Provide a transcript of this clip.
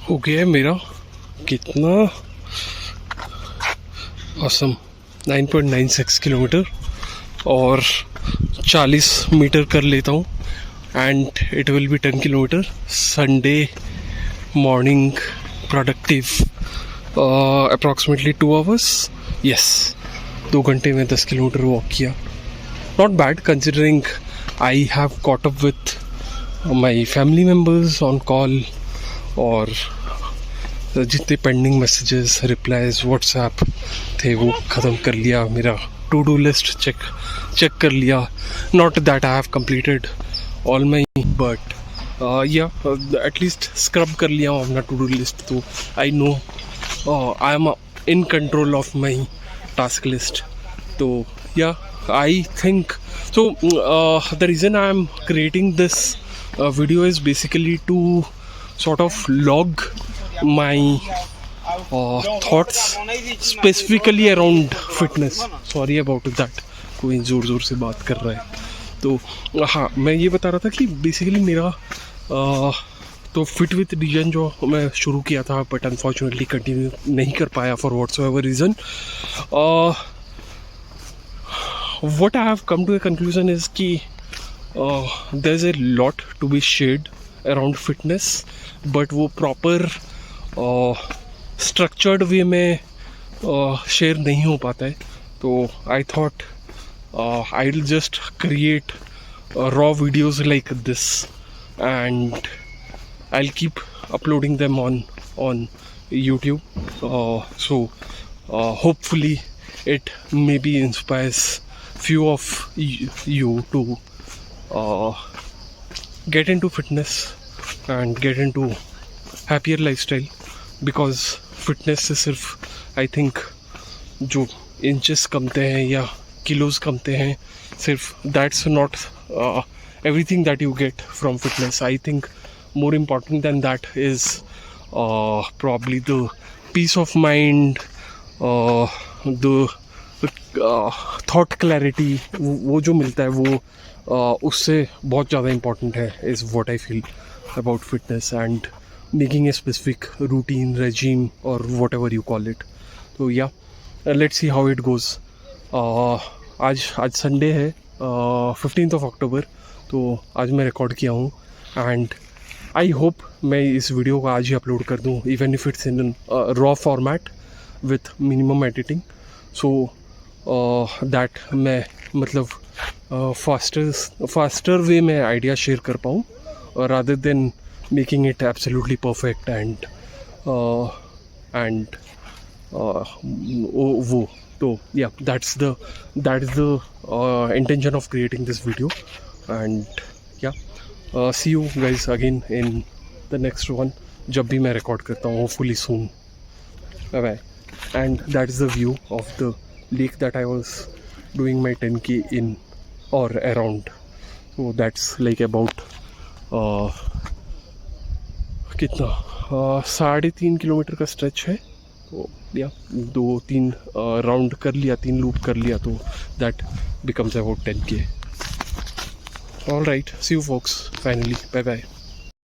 हो गया है मेरा कितना awesome 9.96 किलोमीटर और 40 मीटर कर लेता हूँ and it will be 10 kilometre Sunday morning productive approximately 2 hours yes 2 घंटे में 10 किलोमीटर वॉक किया. Not bad considering I have caught up with my family members on call और जितने पेंडिंग मैसेजेस रिप्लाईज व्हाट्सएप थे वो ख़त्म कर लिया. मेरा टू डू लिस्ट चेक कर लिया. Not that I have completed all my but या एटलीस्ट स्क्रब कर लिया हूँ अपना टू डू लिस्ट. तो I know I am in control of my task list. तो या I think so the reason I am creating this video is basically to sort of log my thoughts specifically around fitness. Sorry about that, कोई ज़ोर ज़ोर से बात कर रहा है. तो हाँ, मैं ये बता रहा था कि बेसिकली मेरा तो फिट विथ डिजन जो मैं शुरू किया था बट अनफॉर्चुनेटली कंटिन्यू नहीं कर पाया for whatsoever reason. What I have come to a conclusion is कि there's a lot to be shared around fitness, but वो proper structured way में share नहीं हो पाता है. तो I thought I'll just create raw videos like this and I'll keep uploading them on YouTube. So hopefully it maybe inspires few of you to get into fitness and get into happier lifestyle, because fitness से सिर्फ I think जो inches Kamte हैं या kilos Kamte हैं सिर्फ that's not everything that you get from fitness. I think more important than that is probably the peace of mind, the thought clarity वो जो मिलता है वो उससे बहुत ज़्यादा इम्पॉर्टेंट है is what I feel about fitness and making a specific routine regime और whatever you call it. तो yeah let's see how it goes. आज संडे है 15th अक्टूबर. तो आज मैं रिकॉर्ड किया हूँ एंड आई होप मैं इस वीडियो को आज ही अपलोड कर दूँ even if it's in raw format with minimum editing. So that मैं मतलब फास्टर वे में आइडिया शेयर कर पाऊँ rather than making it absolutely perfect and वो. तो yeah that's the intention of creating this video and yeah see you guys again in the next one जब भी मैं रिकॉर्ड करता हूँ hopefully soon. Bye bye. And that is the view of the lake that I was doing my 10K in or around. So that's like about कितना 3.5 kilometre का stretch है. तो या 2-3 राउंड कर लिया, 3 लूप कर लिया तो that becomes about 10K. All right, see you folks finally. Bye bye.